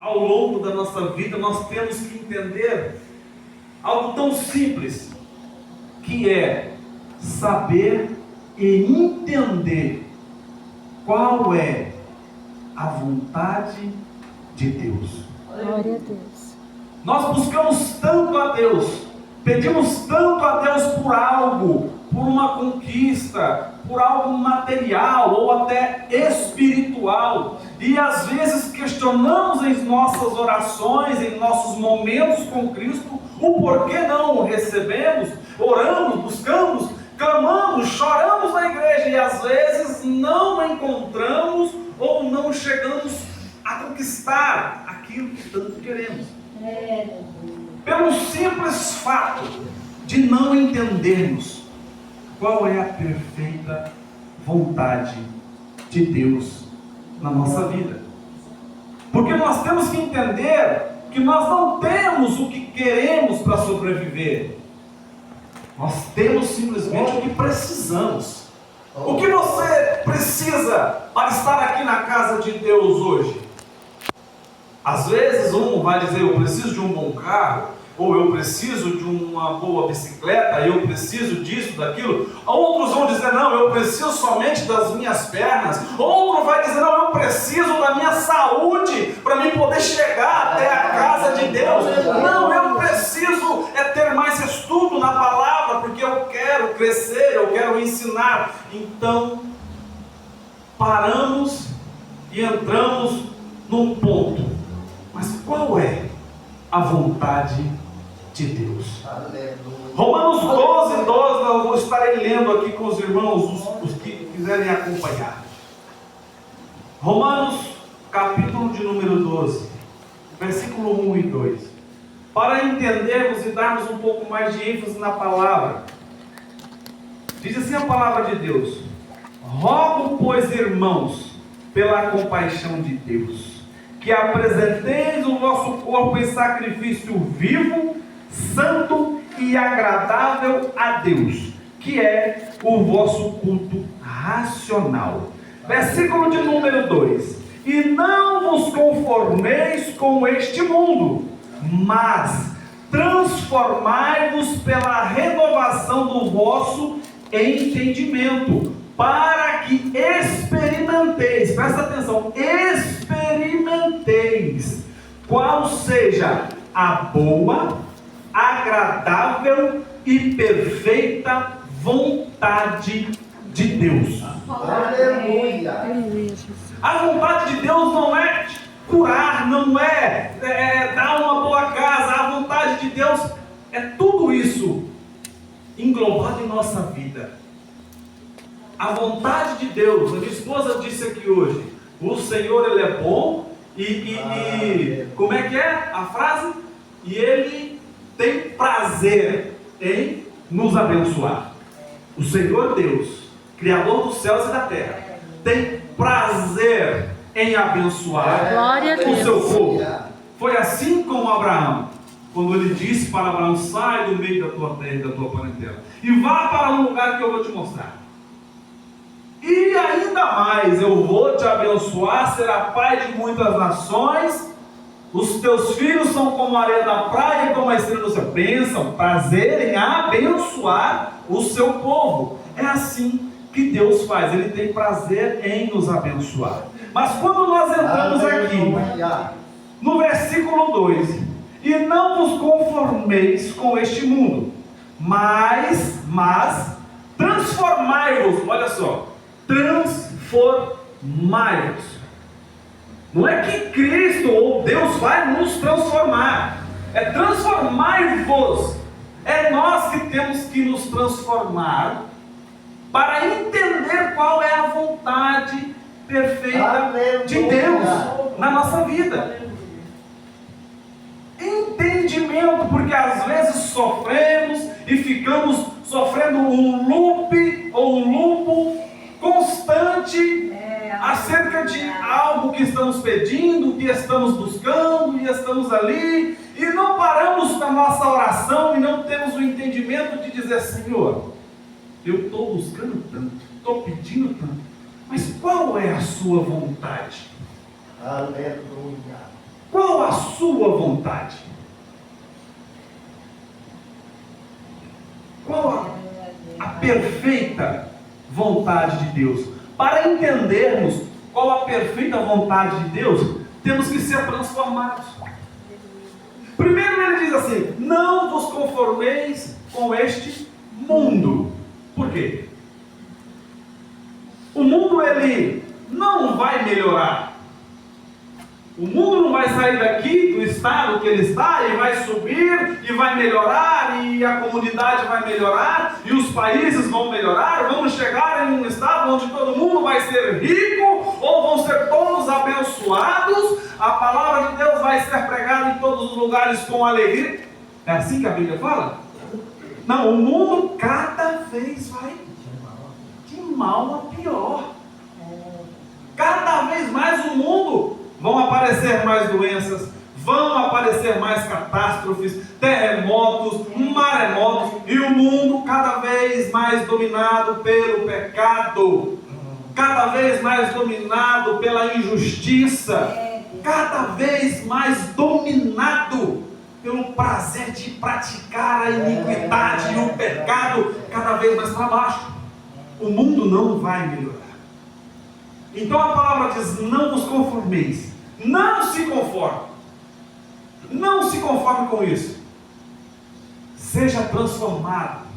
ao longo da nossa vida, nós temos que entender algo tão simples, que é saber e entender qual é a vontade de Deus. Glória a Deus. Nós buscamos tanto a Deus, pedimos tanto a Deus por algo, por uma conquista, por algo material ou até espiritual, e às vezes questionamos em nossas orações, em nossos momentos com Cristo, o porquê não o recebemos, oramos, buscamos, clamamos, choramos na igreja, e às vezes não encontramos ou não chegamos a conquistar aquilo que tanto queremos. Pelo simples fato de não entendermos qual é a perfeita vontade de Deus na nossa vida. Porque nós temos que entender que nós não temos o que queremos para sobreviver. Nós temos simplesmente o que precisamos. O que você precisa para estar aqui na casa de Deus hoje? Às vezes um vai dizer, eu preciso de um bom carro, ou eu preciso de uma boa bicicleta, eu preciso disso, daquilo. Outros vão dizer, não, eu preciso somente das minhas pernas. Outro vai dizer, não, eu preciso da minha saúde para mim poder chegar até a casa de Deus. Não, eu preciso ter mais estudo na palavra, porque eu quero crescer, eu quero ensinar. Então, paramos e entramos num ponto. Mas qual é a vontade de Deus? Romanos 12, 12, eu vou estarei lendo aqui com os irmãos, os que quiserem acompanhar. Romanos, capítulo de número 12, versículo 1 e 2. Para entendermos e darmos um pouco mais de ênfase na palavra, diz assim a palavra de Deus: rogo, pois, irmãos, pela compaixão de Deus, que apresenteis o vosso corpo em sacrifício vivo, santo e agradável a Deus, que é o vosso culto racional. Versículo de número 2: e não vos conformeis com este mundo, mas transformai-vos pela renovação do vosso entendimento, para que experimenteis, presta atenção, experimenteis qual seja a boa, agradável e perfeita vontade de Deus. Aleluia. A vontade de Deus não é curar, não é dar uma boa casa. A vontade de Deus é tudo isso englobado em nossa vida. A vontade de Deus, a minha esposa disse aqui hoje, o Senhor, Ele é bom e como é que é a frase? E Ele tem prazer em nos abençoar. O Senhor Deus, Criador dos céus e da terra, tem prazer em abençoar o seu povo. Foi assim com Abraão, quando ele disse para Abraão: sai do meio da tua terra e da tua parentela e vá para um lugar que eu vou te mostrar. E ainda mais, eu vou te abençoar, será pai de muitas nações, os teus filhos são como a areia da praia e como a estrela do céu. Bênção, prazer em abençoar o seu povo. É assim que Deus faz, Ele tem prazer em nos abençoar. Mas quando nós entramos aqui, no versículo 2, e não vos conformeis com este mundo, mas transformai-vos, olha só, transformai-vos. Não é que Cristo ou Deus vai nos transformar, é transformai-vos. É nós que temos que nos transformar para entender qual é a vontade perfeita de Deus na nossa vida. Entendimento, porque às vezes sofremos e ficamos sofrendo um loop ou um loop constante acerca de algo que estamos pedindo, que estamos buscando e estamos ali, e não paramos na nossa oração e não temos o entendimento de dizer: Senhor, eu estou buscando tanto, estou pedindo tanto, mas qual é a sua vontade? Aleluia. Qual vontade? Qual a perfeita vontade de Deus? Para entendermos qual a perfeita vontade de Deus, temos que ser transformados. Primeiro ele diz assim: não vos conformeis com este mundo. Por quê? O mundo ele não vai melhorar. O mundo não vai sair daqui do estado que ele está e vai subir e vai melhorar, e a comunidade vai melhorar, e os países vão melhorar. Vamos chegar em um estado onde todo mundo vai ser rico, ou vão ser todos abençoados. A palavra de Deus vai ser pregada em todos os lugares com alegria. É assim que a Bíblia fala? Não, o mundo cada vez vai de mal a pior. Cada vez mais o mundo vão aparecer mais doenças, vão aparecer mais catástrofes, terremotos, maremotos, e o mundo cada vez mais dominado pelo pecado, cada vez mais dominado pela injustiça, cada vez mais dominado pelo prazer de praticar a iniquidade e o pecado, cada vez mais para baixo. O mundo não vai melhorar. Então a palavra diz: não vos conformeis, não se conforme, não se conforme com isso, seja transformado,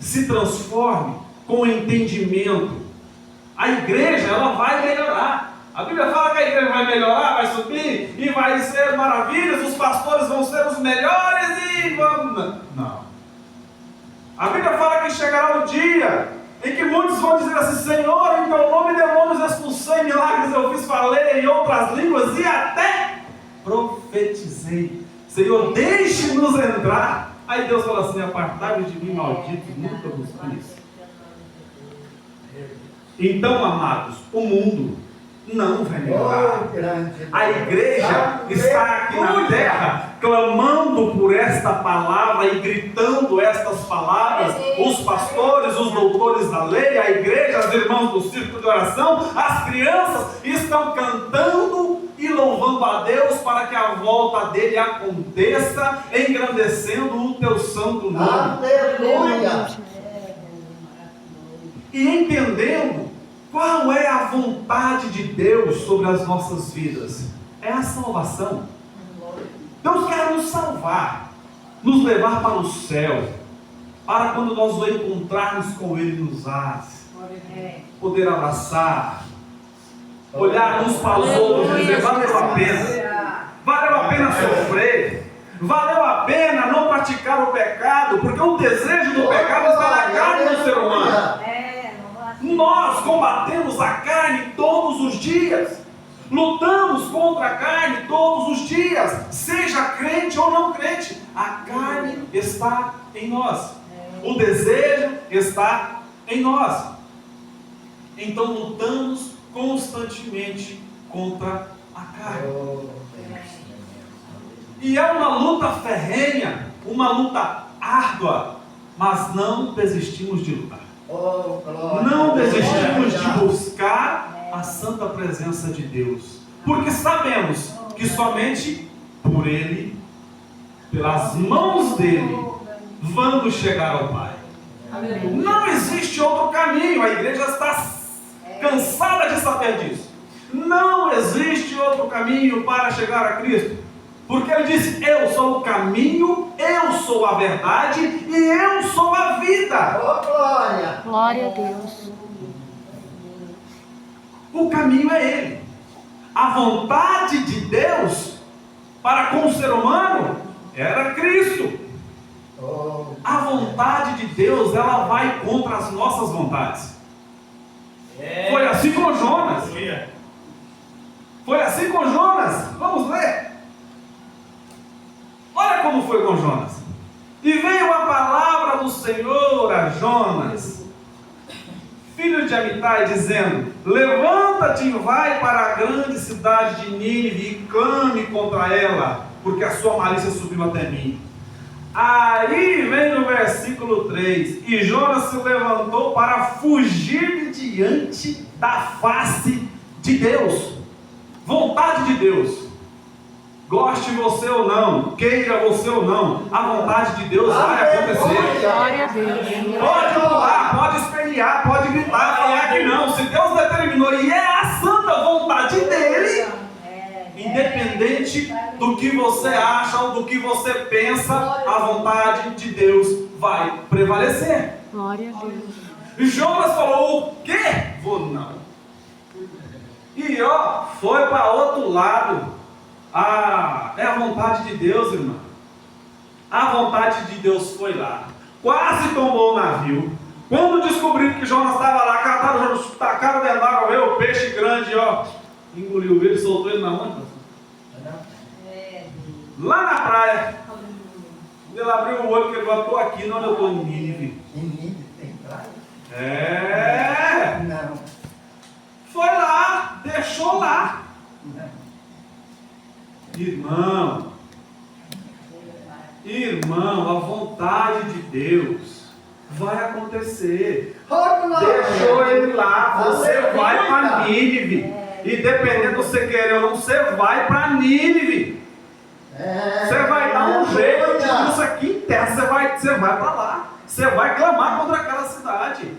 se transforme com entendimento. A igreja, ela vai melhorar. A Bíblia fala que a igreja vai melhorar, vai subir e vai ser maravilhas, os pastores vão ser os melhores e vamos... Não. A Bíblia fala que chegará o dia em que muitos vão dizer assim: Senhor, em teu nome demônios expulsei, milagres eu fiz, falei em outras línguas e até profetizei. Senhor, deixe-nos entrar. Aí Deus fala assim: apartai-vos de mim, malditos, nunca vos fiz. Então, amados, o mundo não vai melhorar. A igreja está aqui na terra clamando por esta palavra e gritando estas palavras. Os pastores, os doutores da lei, a igreja, os irmãos do círculo de oração, as crianças estão cantando e louvando a Deus para que a volta dele aconteça, engrandecendo o teu santo nome. Aleluia! E entendendo qual é a vontade de Deus sobre as nossas vidas. É a salvação. Deus quer nos salvar, nos levar para o céu, para quando nós o encontrarmos com Ele nos ares, poder abraçar, olhar uns para os outros e dizer: valeu a pena, valeu a pena sofrer, valeu a pena não praticar o pecado, porque o desejo do pecado está na carne do ser humano. Nós combatemos a carne todos os dias, lutamos contra a carne todos os dias, seja crente ou não crente, a carne está em nós, o desejo está em nós. Então lutamos constantemente contra a carne. E é uma luta ferrenha, uma luta árdua, mas não desistimos de lutar. Não desistimos de buscar a santa presença de Deus, porque sabemos que somente por Ele, pelas mãos dEle, vamos chegar ao Pai. Não existe outro caminho. A igreja está cansada de saber disso. Não existe outro caminho para chegar a Cristo, porque Ele disse: eu sou o caminho, eu sou a verdade e eu sou a vida. Oh, glória! Glória a Deus. O caminho é Ele. A vontade de Deus para com o ser humano era Cristo. A vontade de Deus, ela vai contra as nossas vontades. Foi assim com Jonas. Foi assim com Jonas. Vamos ler. Olha como foi com Jonas. E veio a palavra do Senhor a Jonas, filho de Amitai, dizendo: levanta-te e vai para a grande cidade de Nínive e clame contra ela, porque a sua malícia subiu até mim. Aí vem no versículo 3: e Jonas se levantou para fugir de diante da face de Deus. Vontade de Deus. Goste você ou não, queira você ou não, a vontade de Deus vai acontecer. Glória a Deus. Pode pular, pode espernear, pode gritar, falar que não. Se Deus determinou e é a santa vontade dele, independente do que você acha ou do que você pensa, a vontade de Deus vai prevalecer. Glória a Deus. E Jonas falou: o quê? Vou não. E foi para outro lado. É a vontade de Deus, irmão. A vontade de Deus foi lá. Quase tombou o navio. Quando descobriram que Jonas estava lá, tacaram dentro d'água, veio o peixe grande, engoliu ele, soltou ele na mão. Lá na praia. Ele abriu o olho, que ele falou: estou aqui, não, eu estou em Nínive. Em Nínive tem praia? Não. Foi lá, deixou lá. Não. Irmão, a vontade de Deus vai acontecer. Roda lá. Deixou ele lá, você vai para Nínive. E dependendo de você querer ou não, você vai para Nínive. Você vai dar um jeito disso aqui em terra, você vai para lá. Você vai clamar contra aquela cidade.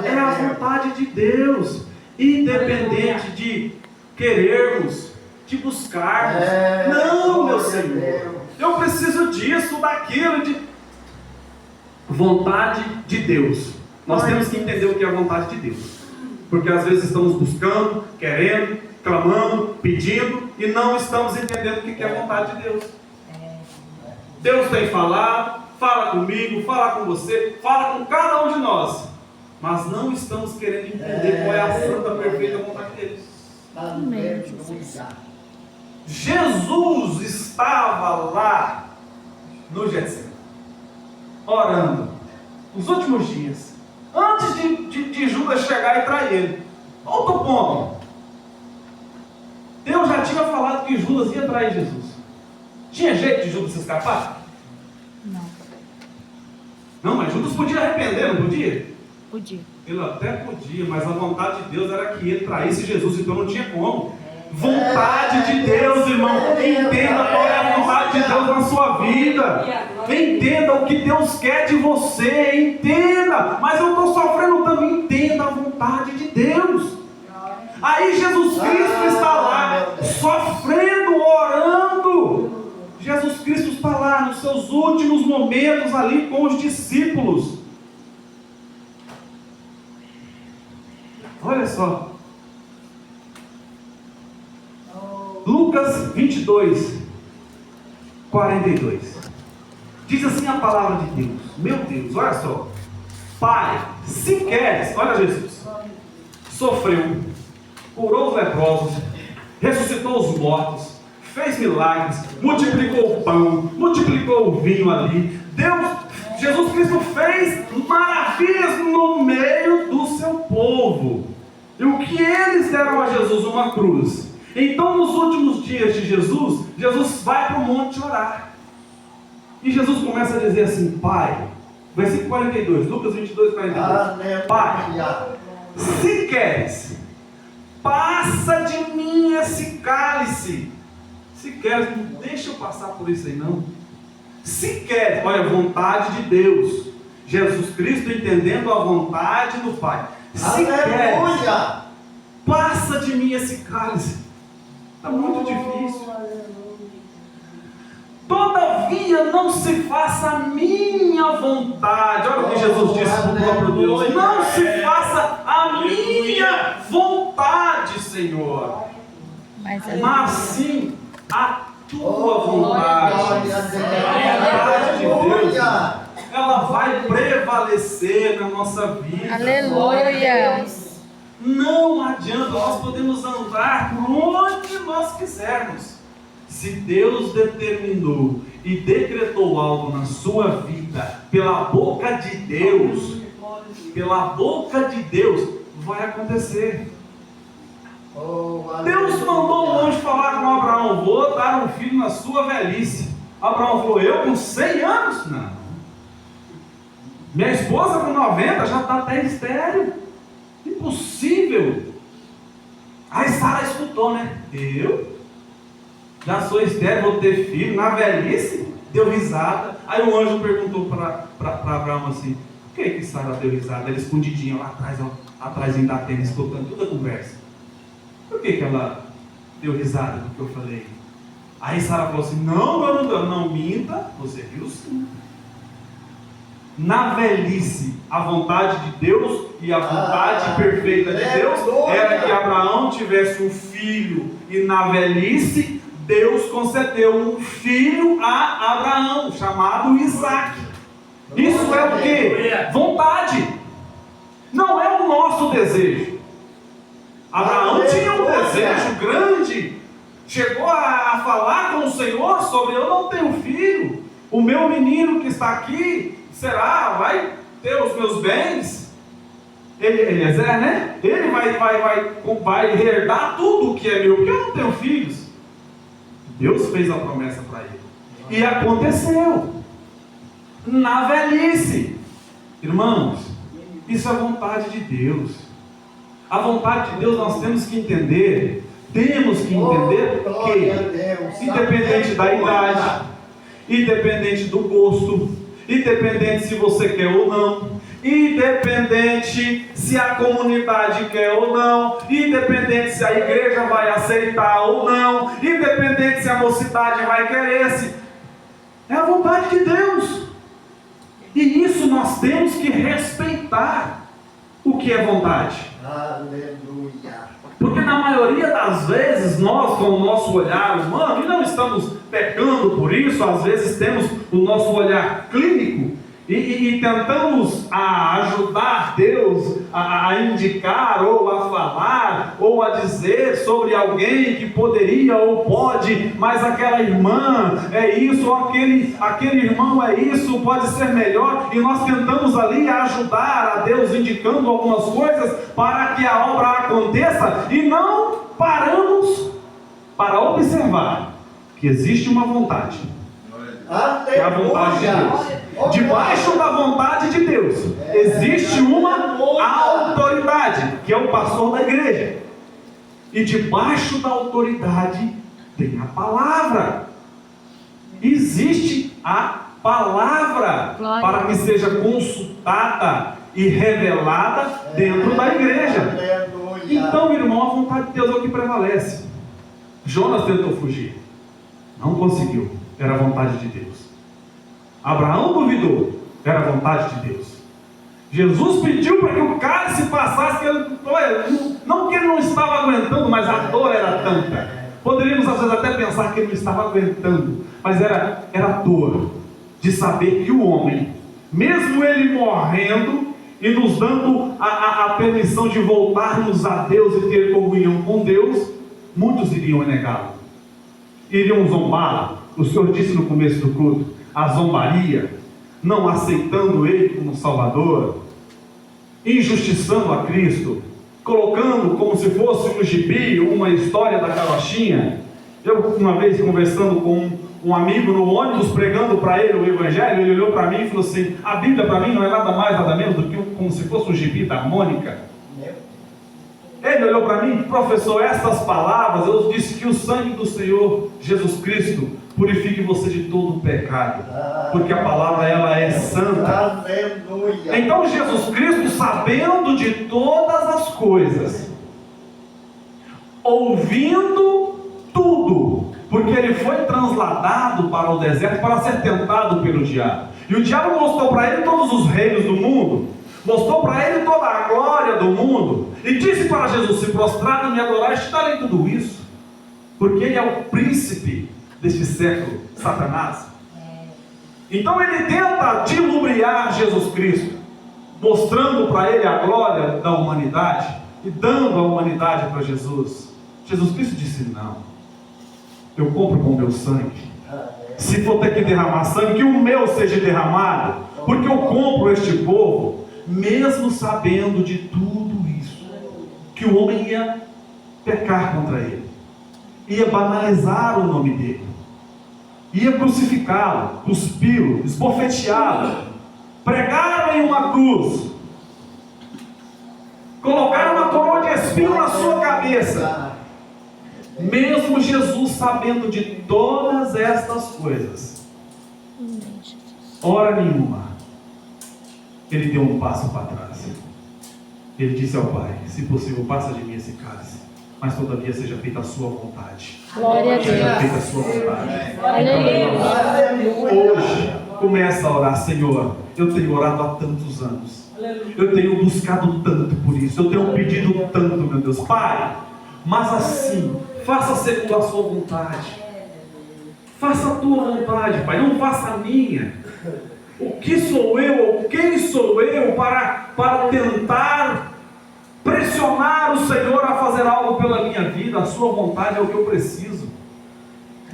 É a vontade de Deus, independente de querermos, de buscarmos. Não, meu Senhor, eu preciso disso, daquilo, de vontade de Deus. Nós temos que entender o que é a vontade de Deus, porque às vezes estamos buscando, querendo, clamando, pedindo e não estamos entendendo o que é a vontade de Deus. Deus tem falado, fala comigo, fala com você, fala com cada um de nós, mas não estamos querendo entender qual é a santa, perfeita vontade dele. Jesus estava lá no Getsemane, orando, nos últimos dias, antes de Judas chegar e trair ele. Outro ponto: Deus já tinha falado que Judas ia trair Jesus. Tinha jeito de Judas se escapar? Não, mas Judas podia arrepender, não podia? Podia. Ele até podia, mas a vontade de Deus era que ele traísse Jesus, então não tinha como. Vontade de Deus, irmão. Entenda qual é a vontade de Deus na sua vida. Entenda o que Deus quer de você. Entenda. Mas eu estou sofrendo também. Entenda a vontade de Deus. Aí Jesus Cristo está lá, sofrendo, orando. Jesus Cristo está lá nos seus últimos momentos ali com os discípulos. Olha só. Lucas 22, 42. Diz assim a palavra de Deus. Meu Deus, olha só. Pai, se queres, olha Jesus, sofreu, curou os leprosos, ressuscitou os mortos, fez milagres, multiplicou o pão, multiplicou o vinho ali. Jesus Cristo fez maravilhas no meio do seu povo. E o que eles deram a Jesus? Uma cruz. Então, nos últimos dias de Jesus, Jesus vai para o monte orar. E Jesus começa a dizer assim: Pai, versículo 42, Lucas 22, 42. Pai, se queres, passa de mim esse cálice. Se queres, não deixa eu passar por isso aí não. Se queres, olha, vontade de Deus. Jesus Cristo entendendo a vontade do Pai. Se queres, passa de mim esse cálice. Está muito difícil. Todavia não se faça a minha vontade. Olha o que Jesus disse para o próprio Deus: não se faça a minha vontade, Senhor, mas sim a tua vontade. A vontade de Deus, ela vai prevalecer na nossa vida. Aleluia. Não adianta, nós podemos andar por onde nós quisermos. Se Deus determinou e decretou algo na sua vida, pela boca de Deus, vai acontecer. Deus mandou um anjo falar com Abraão: vou dar um filho na sua velhice. Abraão falou: eu com 100 anos? Não. Minha esposa com 90 já está até estéril. Impossível. Aí Sara escutou, né? Já sou estéril, vou ter filho, na velhice, deu risada. Aí o anjo perguntou para Abraão assim, por que Sara deu risada? Ela escondidinha lá atrás da tenda, escutando toda a conversa. Por que ela deu risada do que eu falei? Aí Sara falou assim, não minta, você viu sim. Na velhice, a vontade de Deus e a vontade perfeita de Deus era que Abraão tivesse um filho, e na velhice Deus concedeu um filho a Abraão, chamado Isaque. Isso é o que? Vontade. Não é o nosso desejo. Abraão tinha um desejo grande, chegou a falar com o Senhor sobre, eu não tenho filho, o meu menino que está aqui, vai ter os meus bens? Eliezer, né? Ele vai herdar tudo o que é meu, porque eu não tenho filhos. Deus fez a promessa para ele. E aconteceu. Na velhice. Irmãos, isso é vontade de Deus. A vontade de Deus nós temos que entender. Temos que entender que, independente da idade, independente do gosto, independente se você quer ou não, independente se a comunidade quer ou não, independente se a igreja vai aceitar ou não, independente se a mocidade vai querer, é a vontade de Deus. E isso nós temos que respeitar. O que é vontade? Aleluia. Porque na maioria das vezes nós, com o nosso olhar humano, e não estamos pecando por isso, às vezes temos o nosso olhar clínico e tentamos ajudar Deus a indicar ou a falar ou a dizer sobre alguém que poderia ou pode, mas aquela irmã é isso, ou aquele irmão é isso, pode ser melhor, e nós tentamos ali ajudar a Deus indicando algumas coisas para que a obra aconteça, e não paramos para observar que existe uma vontade, que é a vontade de Deus. Debaixo da vontade de Deus existe uma autoridade, que é o pastor da igreja, e debaixo da autoridade tem a palavra. Existe a palavra para que seja consultada e revelada dentro da igreja. Então, meu irmão, a vontade de Deus é o que prevalece. Jonas tentou fugir, não conseguiu, era a vontade de Deus. Abraão duvidou, era a vontade de Deus. Jesus pediu para que o cálice passasse, não que ele não estava aguentando, mas a dor era tanta. Poderíamos às vezes até pensar que ele não estava aguentando, mas era a dor de saber que o homem, mesmo ele morrendo e nos dando a permissão de voltarmos a Deus e ter comunhão com Deus, muitos iriam negá-lo, iriam zombá-lo. O Senhor disse no começo do culto, a zombaria, não aceitando Ele como Salvador, injustiçando a Cristo, colocando como se fosse um gibi, uma história da carochinha. Eu uma vez conversando com um amigo no ônibus, pregando para ele o Evangelho, ele olhou para mim e falou assim, a Bíblia para mim não é nada mais, nada menos do que como se fosse um gibi da Mônica. Ele olhou para mim, professor, essas palavras, eu disse que o sangue do Senhor Jesus Cristo purifique você de todo o pecado, porque a palavra ela é santa. Aleluia. Então Jesus Cristo, sabendo de todas as coisas, ouvindo tudo, porque ele foi transladado para o deserto para ser tentado pelo diabo, e o diabo mostrou para ele todos os reinos do mundo, mostrou para ele toda a glória do mundo, e disse para Jesus, se prostrar e me adorar, te darei tudo isso, porque ele é o príncipe deste século, Satanás. Então ele tenta dilubriar Jesus Cristo, mostrando para ele a glória da humanidade, e dando a humanidade para Jesus. Jesus Cristo disse, não, eu compro com o meu sangue, se for ter que derramar sangue, que o meu seja derramado, porque eu compro este povo, mesmo sabendo de tudo isso, que o homem ia pecar contra ele, ia banalizar o nome dele, ia crucificá-lo, cuspi-lo, esbofeteá-lo, pregaram em uma cruz, colocaram uma coroa de espinho na sua cabeça, Mesmo Jesus sabendo de todas estas coisas, hora nenhuma, ele deu um passo para trás. Ele disse ao Pai: se possível, passa de mim esse cálice, mas todavia seja feita a sua vontade. Glória a Deus. Seja feita a sua vontade. Aleluia. Hoje, começa a orar: Senhor, eu tenho orado há tantos anos, eu tenho buscado tanto por isso, eu tenho pedido tanto, meu Deus, Pai, mas assim, faça segundo a sua vontade, faça a tua vontade, Pai, não faça a minha. O que sou eu, ou quem sou eu para tentar pressionar o Senhor a fazer algo pela minha vida? A sua vontade é o que eu preciso.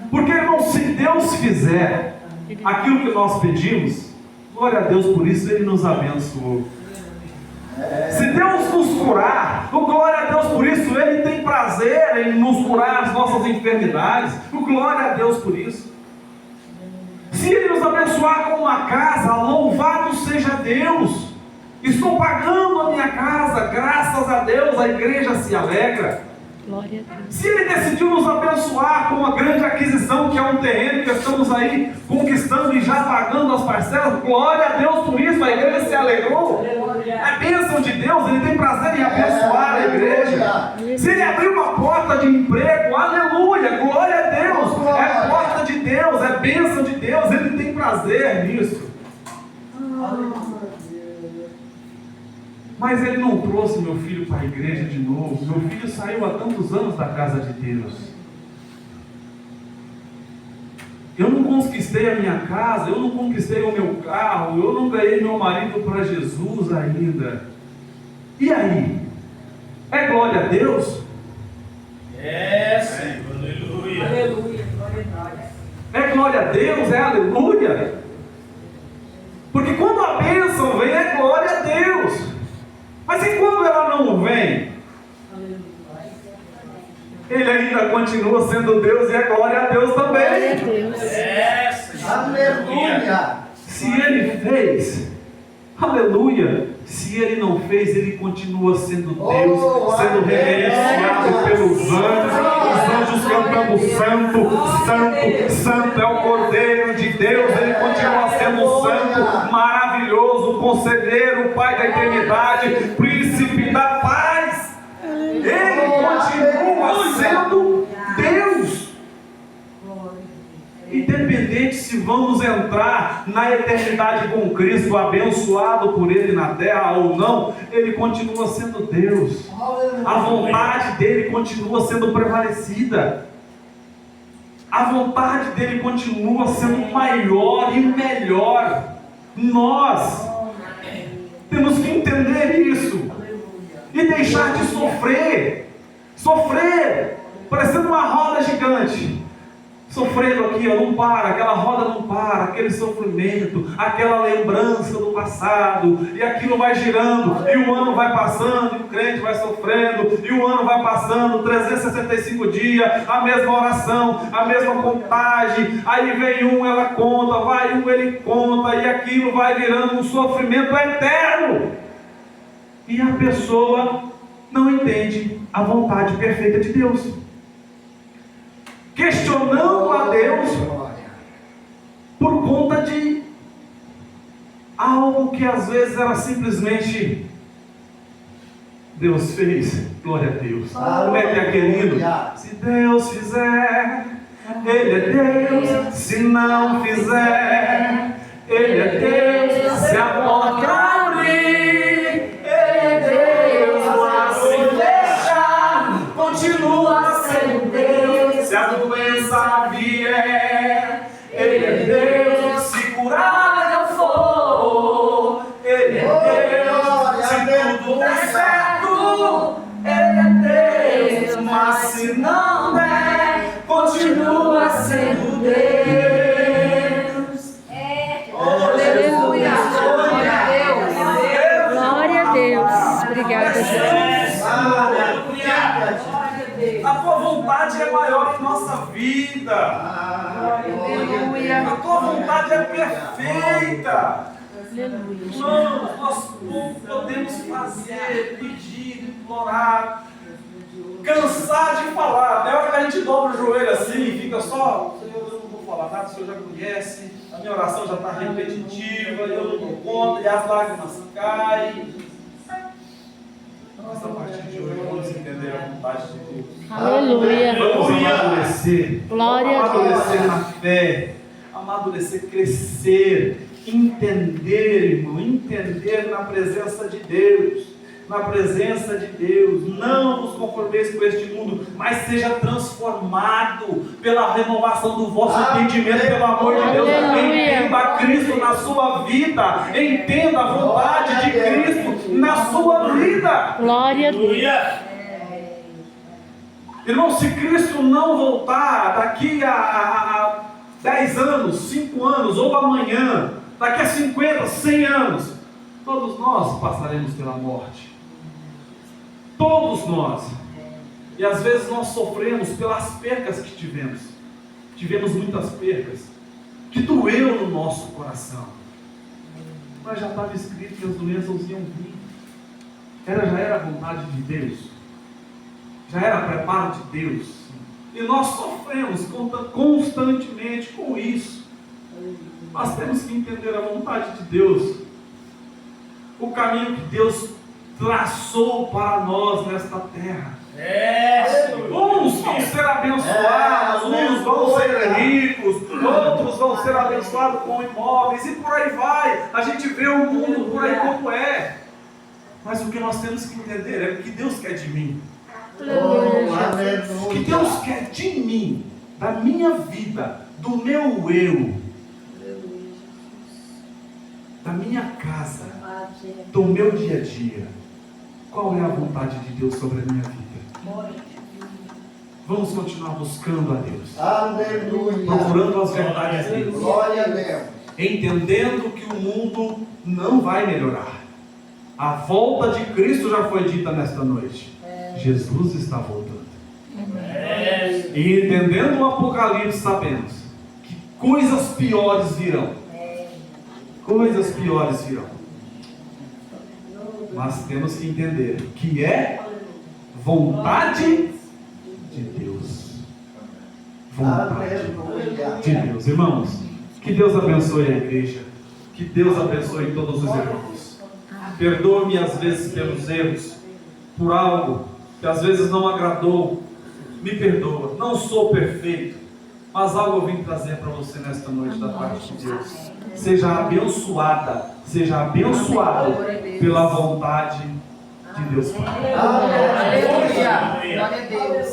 Porque, irmão, se Deus fizer aquilo que nós pedimos, glória a Deus por isso, Ele nos abençoou. Se Deus nos curar, glória a Deus por isso, Ele tem prazer em nos curar as nossas enfermidades, glória a Deus por isso. Se Ele nos abençoar com uma casa, louvado seja Deus. Estou pagando a minha casa, graças a Deus, a igreja se alegra. Glória a Deus. Se Ele decidiu nos abençoar com uma grande aquisição, que é um terreno que estamos aí conquistando e já pagando as parcelas, glória a Deus por isso, a igreja se alegrou. É bênção de Deus, Ele tem prazer em abençoar a igreja. Se Ele abrir uma porta de emprego, aleluia, glória a Deus, é porta de Deus, é bênção de Deus, Ele tem prazer nisso. Mas Ele não trouxe meu filho para a igreja de novo. Meu filho saiu há tantos anos da casa de Deus. Eu não conquistei a minha casa, eu não conquistei o meu carro, eu não ganhei meu marido para Jesus ainda. E aí? É glória a Deus? É, Senhor, aleluia. Aleluia. É glória a Deus? É aleluia? Porque quando a bênção vem, é glória a Deus. Mas e quando ela não vem? Ele ainda continua sendo Deus e é glória a Deus também. Glória a Deus. É, Senhor. Aleluia. Se Ele fez, aleluia. Se Ele não fez, Ele continua sendo Deus, sendo reverenciado pelos anjos, os anjos cantando santo, santo, santo é o Cordeiro de Deus. Ele continua sendo santo, maravilhoso, conselheiro, Pai da eternidade, príncipe da paz. Ele continua sendo Deus. Independente se vamos entrar na eternidade com Cristo, abençoado por Ele na terra ou não, Ele continua sendo Deus. A vontade dEle continua sendo prevalecida. A vontade dEle continua sendo maior e melhor. Nós temos que entender isso e deixar de sofrer, parecendo uma roda gigante. Sofrendo aqui, não para, aquela roda não para, aquele sofrimento, aquela lembrança do passado, e aquilo vai girando, e o ano vai passando, e o crente vai sofrendo, e o ano vai passando, 365 dias, a mesma oração, a mesma contagem, aí vem um, ela conta, vai um, ele conta, e aquilo vai virando um sofrimento eterno, e a pessoa não entende a vontade perfeita de Deus. Questionando a Deus por conta de algo que às vezes era simplesmente Deus fez, glória a Deus. Como é que é, querido? Se Deus fizer, Ele é Deus. Se não fizer, Ele é Deus. Se a porta abrir, Ele é Deus. Mas se deixar, continua sendo Deus. Se a doença vier, Ele é Deus. Se curar eu for, Ele é Deus. Se tudo der certo, Ele é Deus. Mas se não der, continua sendo Deus. Aleluia. Glória a Deus. Glória a Deus. Obrigada, Jesus. A tua vontade é maior em nossa vida. Aleluia. A tua vontade é perfeita. Aleluia. Irmãos, nós podemos fazer, pedir, implorar, Cansar de falar. Até a hora que a gente dobra o joelho assim e fica só, Senhor, eu não vou falar nada, o Senhor já conhece, a minha oração já está repetitiva, eu não dou conta, e as lágrimas caem. Mas a partir de hoje vamos entender a vontade de Deus. Aleluia. Vamos amadurecer. Glória a Deus. Amadurecer na fé. Amadurecer, crescer. Entender, irmão. Entender na presença de Deus. Na presença de Deus. Não vos conformeis com este mundo, mas seja transformado pela renovação do vosso entendimento, pelo amor de Deus. Aleluia. Entenda Cristo na sua vida. Entenda a vontade de Cristo na sua vida. Glória a Deus. Aleluia. Irmão, se Cristo não voltar daqui a 10 anos, 5 anos, ou amanhã, daqui a 50, 100 anos, todos nós passaremos pela morte. Todos nós. E às vezes nós sofremos pelas percas que tivemos. Tivemos muitas percas, que doeu no nosso coração. Mas já estava escrito que as doenças iam vir. Já era a vontade de Deus. Já era preparo de Deus. E nós sofremos constantemente com isso. Nós temos que entender a vontade de Deus. O caminho que Deus traçou para nós nesta terra. Uns vão ser abençoados, uns vão ser ricos, outros vão ser abençoados com imóveis, e por aí vai. A gente vê o mundo por aí como é. Mas o que nós temos que entender é o que Deus quer de mim. O que Deus quer de mim, da minha vida, do meu eu, da minha casa, do meu dia a dia. Qual é a vontade de Deus sobre a minha vida? Vamos continuar buscando a Deus. Aleluia. Procurando as verdades dele. Glória a Deus. Entendendo que o mundo não vai melhorar. A volta de Cristo já foi dita nesta noite. Jesus está voltando. E entendendo o Apocalipse, sabemos que coisas piores virão. Coisas piores virão. Mas temos que entender que é vontade de Deus. Vontade de Deus. Irmãos, que Deus abençoe a igreja. Que Deus abençoe todos os irmãos. Perdoe-me às vezes pelos erros, por algo que às vezes não agradou. Me perdoa. Não sou perfeito, mas algo eu vim trazer para você nesta noite da parte de Deus. Seja abençoada, seja abençoado pela vontade de Deus Pai. Aleluia. Glória a Deus.